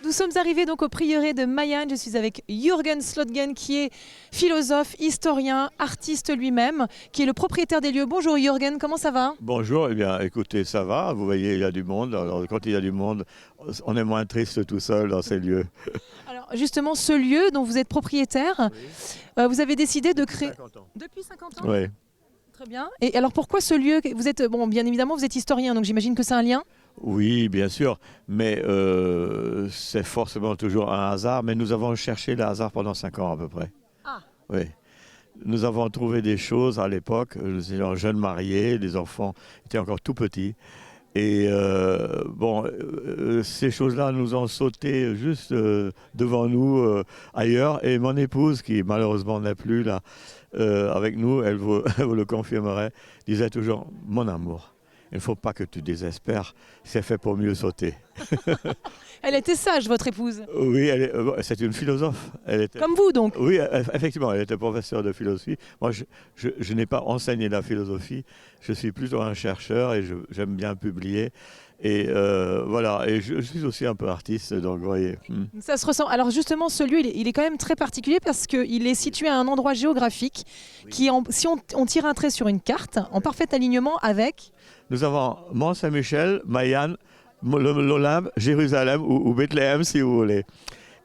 Nous sommes arrivés donc au prieuré de Mayenne. Je suis avec Jürgen Slotgen qui est philosophe, historien, artiste lui-même, qui est le propriétaire des lieux. Bonjour Jürgen, comment ça va? Bonjour, eh bien écoutez, ça va, vous voyez, il y a du monde. Alors quand il y a du monde, on est moins triste tout seul dans ces lieux. Alors justement, ce lieu dont vous êtes propriétaire, vous avez décidé de créer... 50 ans. Depuis 50 ans? Oui. Très bien. Et alors pourquoi ce lieu? Vous êtes, bon, bien évidemment, vous êtes historien, donc j'imagine que c'est un lien? Oui, bien sûr, mais c'est forcément toujours un hasard, mais nous avons cherché le hasard pendant 5 ans à peu près. Ah. Oui. Nous avons trouvé des choses à l'époque, nous étions jeunes mariés, les enfants étaient encore tout petits. Et ces choses-là nous ont sauté juste devant nous ailleurs. Et mon épouse, qui malheureusement n'est plus là avec nous, elle vous le confirmerait, disait toujours « Mon amour, il ne faut pas que tu désespères, c'est fait pour mieux sauter. » Elle était sage, votre épouse? Oui, c'est une philosophe. Elle était... Comme vous donc? Oui, effectivement, elle était professeure de philosophie. Moi, je n'ai pas enseigné la philosophie. Je suis plutôt un chercheur et j'aime bien publier. Et voilà, et je suis aussi un peu artiste, donc vous voyez. Ça se ressent. Alors justement, ce lieu, il est quand même très particulier parce qu'il est situé à un endroit géographique qui, si on tire un trait sur une carte, en parfait alignement avec... Nous avons Mont-Saint-Michel, Mayenne, l'Olympe, Jérusalem ou Bethléem, si vous voulez.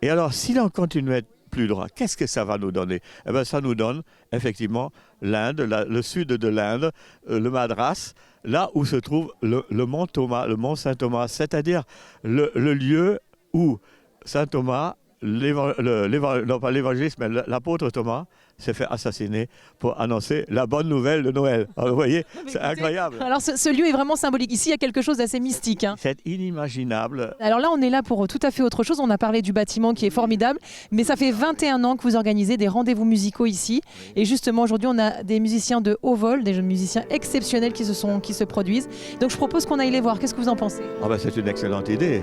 Et alors, si l'on continuait plus droit, qu'est-ce que ça va nous donner? Eh bien, ça nous donne effectivement l'Inde, le sud de l'Inde, le Madras, là où se trouve le mont Thomas, le mont Saint-Thomas, c'est-à-dire le lieu où Saint Thomas, non pas l'évangéliste, mais l'apôtre Thomas, s'est fait assassiner pour annoncer la bonne nouvelle de Noël. Alors, vous voyez, c'est incroyable. Alors ce lieu est vraiment symbolique. Ici, il y a quelque chose d'assez mystique. Hein. C'est inimaginable. Alors là, on est là pour tout à fait autre chose. On a parlé du bâtiment qui est formidable, mais ça fait 21 ans que vous organisez des rendez-vous musicaux ici. Et justement, aujourd'hui, on a des musiciens de haut vol, des jeunes musiciens exceptionnels qui se produisent. Donc je propose qu'on aille les voir. Qu'est-ce que vous en pensez? Ah ben, c'est une excellente idée.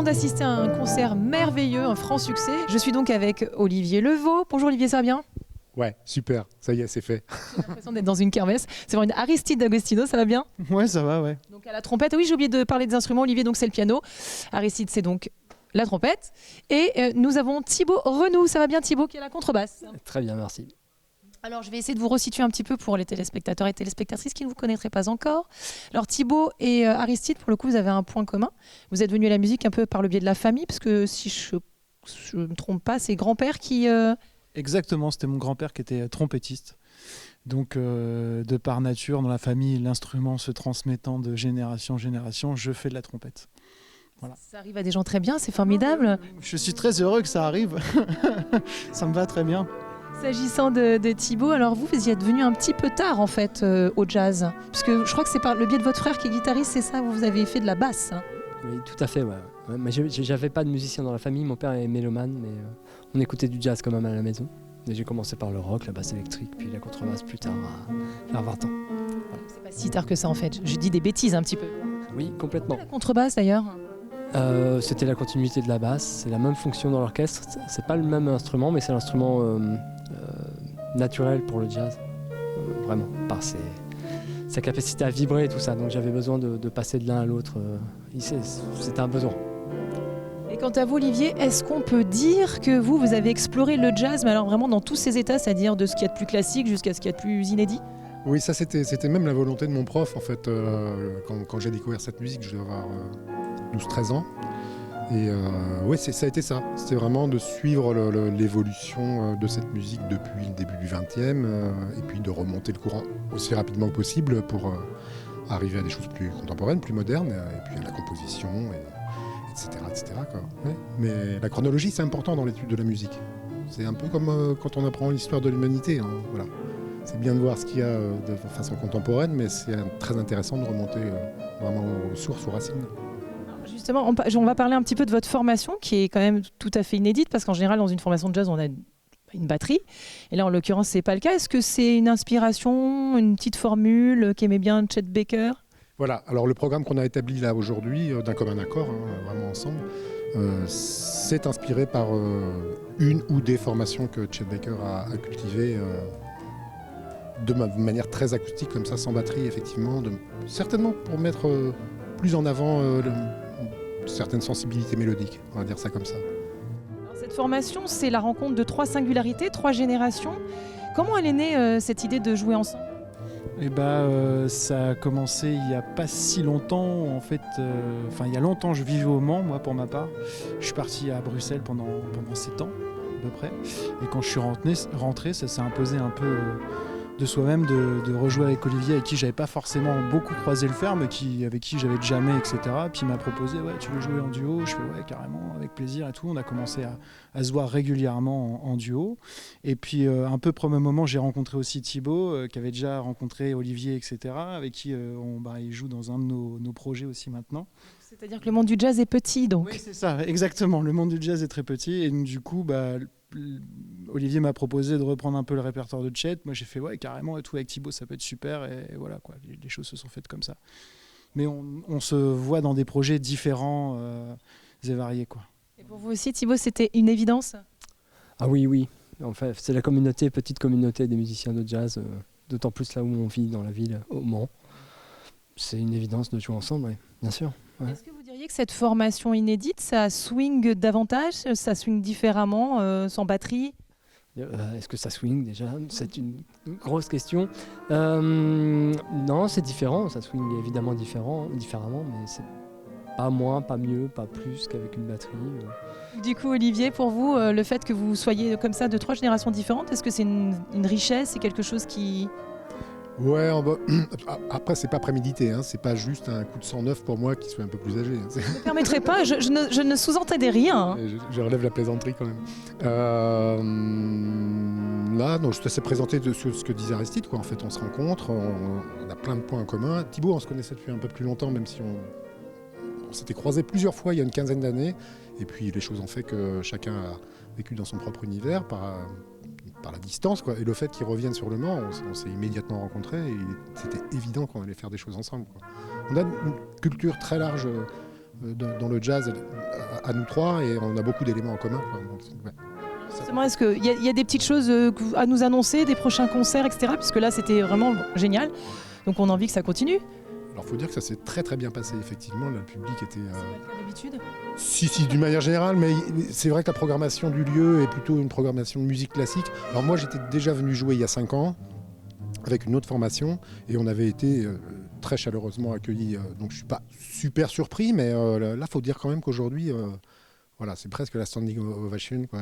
D'assister à un concert merveilleux, un franc succès. Je suis donc avec Olivier Levaux. Bonjour Olivier, ça va bien? Ouais, super, ça y est, c'est fait. J'ai l'impression d'être dans une kermesse. C'est vraiment une Aristide D'Agostino, ça va bien? Ouais, ça va, ouais. Donc à la trompette, oui, j'ai oublié de parler des instruments. Olivier, donc c'est le piano. Aristide, c'est donc la trompette. Et nous avons Thibaut Renoux. Ça va bien Thibaut, qui est la contrebasse? Très bien, merci. Alors, je vais essayer de vous resituer un petit peu pour les téléspectateurs et téléspectatrices qui ne vous connaîtraient pas encore. Alors, Thibaut et Aristide, pour le coup, vous avez un point commun. Vous êtes venus à la musique un peu par le biais de la famille, parce que si je ne me trompe pas, c'est grand-père qui... Exactement, c'était mon grand-père qui était trompettiste. Donc, de par nature, dans la famille, l'instrument se transmettant de génération en génération, je fais de la trompette. Voilà. Ça arrive à des gens très bien, c'est formidable. Je suis très heureux que ça arrive. Ça me va très bien. S'agissant de Thibaut, alors vous y êtes venu un petit peu tard en fait au jazz, parce que je crois que c'est par le biais de votre frère qui est guitariste, c'est ça, vous avez fait de la basse. Hein. Oui, tout à fait, ouais. Mais j'avais pas de musicien dans la famille, mon père est mélomane, mais on écoutait du jazz quand même à la maison. Et j'ai commencé par le rock, la basse électrique, puis la contrebasse plus tard, vers 20 ans. Voilà. C'est pas si tard que ça en fait, je dis des bêtises un petit peu. Oui, complètement. La contrebasse d'ailleurs? C'était la continuité de la basse, c'est la même fonction dans l'orchestre. C'est pas le même instrument, mais c'est l'instrument naturel pour le jazz, vraiment, par sa capacité à vibrer et tout ça. Donc j'avais besoin de passer de l'un à l'autre. C'était un besoin. Et quant à vous, Olivier, est-ce qu'on peut dire que vous avez exploré le jazz, mais alors vraiment dans tous ses états, c'est-à-dire de ce qu'il y a de plus classique jusqu'à ce qu'il y a de plus inédit? Oui, ça c'était même la volonté de mon prof en fait. Quand j'ai découvert cette musique, je devais avoir 12-13 ans. Et oui, ça a été ça. C'était vraiment de suivre l'évolution de cette musique depuis le début du XXe et puis de remonter le courant aussi rapidement que possible pour arriver à des choses plus contemporaines, plus modernes, et puis à la composition, etc. quoi. Ouais. Mais la chronologie, c'est important dans l'étude de la musique. C'est un peu comme quand on apprend l'histoire de l'humanité. Hein, voilà. C'est bien de voir ce qu'il y a de façon contemporaine, mais c'est très intéressant de remonter vraiment aux sources, aux racines. Justement, on va parler un petit peu de votre formation qui est quand même tout à fait inédite parce qu'en général, dans une formation de jazz, on a une batterie. Et là, en l'occurrence, c'est pas le cas. Est-ce que c'est une inspiration, une petite formule qu'aimait bien Chet Baker? Voilà. Alors, le programme qu'on a établi là aujourd'hui, d'un commun accord, vraiment ensemble, c'est inspiré par une ou des formations que Chet Baker a cultivées de manière très acoustique, comme ça, sans batterie, effectivement. Certainement pour mettre plus en avant certaines sensibilités mélodiques, on va dire ça comme ça. Alors, cette formation, c'est la rencontre de 3 singularités, 3 générations. Comment elle est née, cette idée de jouer ensemble? Et ça a commencé il n'y a pas si longtemps. En fait, il y a longtemps, je vivais au Mans, moi, pour ma part. Je suis parti à Bruxelles pendant 7 ans, à peu près. Et quand je suis rentré, ça s'est imposé un peu de soi-même de rejouer avec Olivier, avec qui j'avais pas forcément beaucoup croisé le fer, mais avec qui j'avais jamais, etc. Puis il m'a proposé, ouais, tu veux jouer en duo? Je fais ouais, carrément, avec plaisir et tout. On a commencé à se voir régulièrement en duo. Et puis un peu pour le même moment, j'ai rencontré aussi Thibaut, qui avait déjà rencontré Olivier, etc. Avec qui il joue dans un de nos projets aussi maintenant. C'est-à-dire que le monde du jazz est petit, donc. Oui, c'est ça, exactement. Le monde du jazz est très petit. Et donc, du coup, Olivier m'a proposé de reprendre un peu le répertoire de Chet. Moi, j'ai fait ouais, carrément, et tout avec Thibaut, ça peut être super. Et voilà, quoi. Les choses se sont faites comme ça. Mais on se voit dans des projets différents et variés, quoi. Et pour vous aussi, Thibaut, c'était une évidence? Ah oui. En fait, c'est la petite communauté des musiciens de jazz, d'autant plus là où on vit dans la ville, au Mans. C'est une évidence de jouer ensemble, oui, bien sûr. Ouais. Est-ce que vous diriez que cette formation inédite, ça swing davantage, ça swing différemment, sans batterie? Est-ce que ça swing déjà? C'est une grosse question. Non, c'est différent, ça swing évidemment différemment, mais c'est pas moins, pas mieux, pas plus qu'avec une batterie. Du coup, Olivier, pour vous, le fait que vous soyez comme ça de 3 générations différentes, est-ce que c'est une richesse, c'est quelque chose qui... Ouais, après c'est pas prémédité, hein. C'est pas juste un coup de sang neuf pour moi qui soit un peu plus âgé. Hein. Je ne me permettrai pas, je ne sous-entendais rien. Hein. Je relève la plaisanterie quand même. Là, non, je te sais présenter ce que disait Aristide, quoi. En fait, on se rencontre, on a plein de points en commun. Thibaut, on se connaissait depuis un peu plus longtemps, même si on s'était croisés plusieurs fois il y a une quinzaine d'années. Et puis les choses ont fait que chacun a vécu dans son propre univers par la distance, quoi. Et le fait qu'ils reviennent sur le Mans, on s'est immédiatement rencontrés et c'était évident qu'on allait faire des choses ensemble, quoi. On a une culture très large dans le jazz à nous trois et on a beaucoup d'éléments en commun, quoi. Donc, ouais. Justement, est-ce qu'il y a des petites choses à nous annoncer, des prochains concerts, etc. Puisque là, c'était vraiment génial. Donc on a envie que ça continue. Alors il faut dire que ça s'est très très bien passé, effectivement. Là, le public était... d'habitude. Si, d'une manière générale, mais c'est vrai que la programmation du lieu est plutôt une programmation de musique classique. Alors moi, j'étais déjà venu jouer il y a 5 ans avec une autre formation et on avait été très chaleureusement accueillis. Donc je suis pas super surpris, mais là, il faut dire quand même qu'aujourd'hui, voilà, c'est presque la standing ovation, quoi,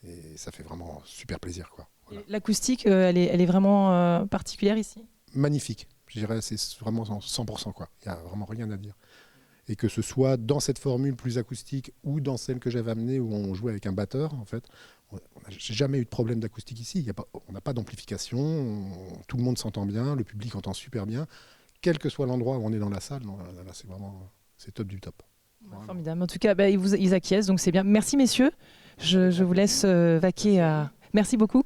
et ça fait vraiment super plaisir, quoi. Voilà. L'acoustique, elle est vraiment particulière ici. Magnifique. Je dirais c'est vraiment 100%, quoi. Il n'y a vraiment rien à dire. Et que ce soit dans cette formule plus acoustique ou dans celle que j'avais amenée où on jouait avec un batteur, en fait, on n'a jamais eu de problème d'acoustique ici. On n'a pas d'amplification, tout le monde s'entend bien, le public entend super bien, quel que soit l'endroit où on est dans la salle. Là, c'est top du top. Vraiment. Formidable. En tout cas, ils acquiescent, donc c'est bien. Merci messieurs. Je vous laisse vaquer à... Merci beaucoup.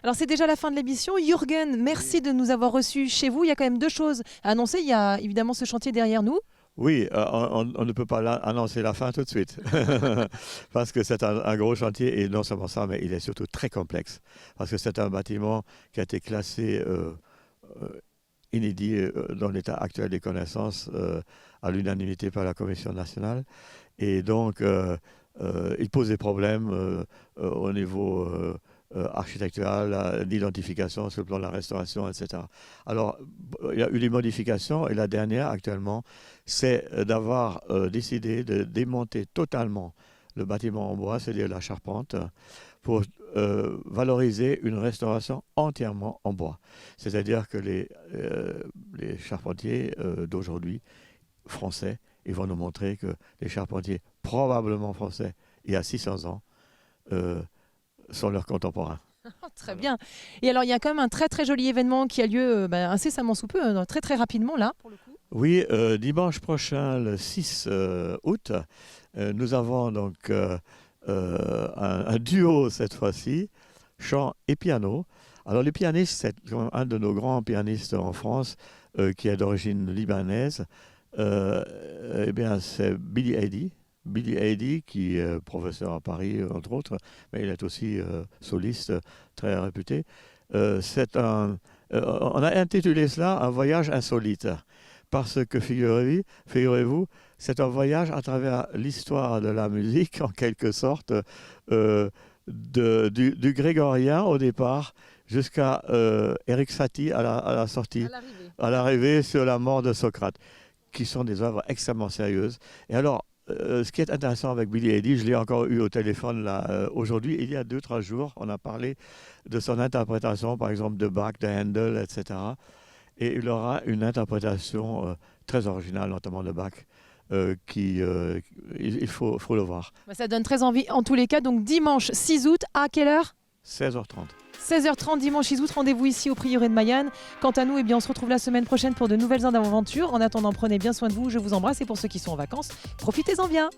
Alors c'est déjà la fin de l'émission. Jürgen, merci de nous avoir reçus chez vous. Il y a quand même 2 choses à annoncer. Il y a évidemment ce chantier derrière nous. Oui, on ne peut pas annoncer la fin tout de suite, parce que c'est un gros chantier, et non seulement ça, mais il est surtout très complexe, parce que c'est un bâtiment qui a été classé inédit dans l'état actuel des connaissances à l'unanimité par la Commission nationale, et donc il pose des problèmes au niveau architectural, d'identification sur le plan de la restauration, etc. Alors, il y a eu des modifications, et la dernière actuellement, c'est d'avoir décidé de démonter totalement le bâtiment en bois, c'est-à-dire la charpente, pour valoriser une restauration entièrement en bois. C'est-à-dire que les charpentiers d'aujourd'hui, français, ils vont nous montrer que les charpentiers probablement français il y a 600 ans sont leurs contemporains. Très bien. Et alors, il y a quand même un très très joli événement qui a lieu incessamment sous peu, très très rapidement là, pour le coup. Oui, dimanche prochain, le 6 août, nous avons donc un duo cette fois-ci, chant et piano. Alors, le pianiste, c'est un de nos grands pianistes en France qui est d'origine libanaise. Eh bien, c'est Billy Eddie. Billy Eddie, qui est professeur à Paris, entre autres, mais il est aussi soliste très réputé. On a intitulé cela un voyage insolite, parce que figurez-vous, c'est un voyage à travers l'histoire de la musique, en quelque sorte, du grégorien au départ jusqu'à Erik Satie à la sortie, à l'arrivée sur la mort de Socrate, qui sont des œuvres extrêmement sérieuses. Et alors, ce qui est intéressant avec Billy Eddie, je l'ai encore eu au téléphone là aujourd'hui, il y a 2-3 jours, on a parlé de son interprétation, par exemple, de Bach, de Handel, etc. Et il aura une interprétation très originale, notamment de Bach, il faut le voir. Ça donne très envie. En tous les cas, donc dimanche 6 août, à quelle heure ? 16h30. 16h30 dimanche 6 août, rendez-vous ici au Prieuré de Mayenne. Quant à nous, on se retrouve la semaine prochaine pour de nouvelles aventures. En attendant, prenez bien soin de vous, je vous embrasse, et pour ceux qui sont en vacances, profitez-en bien.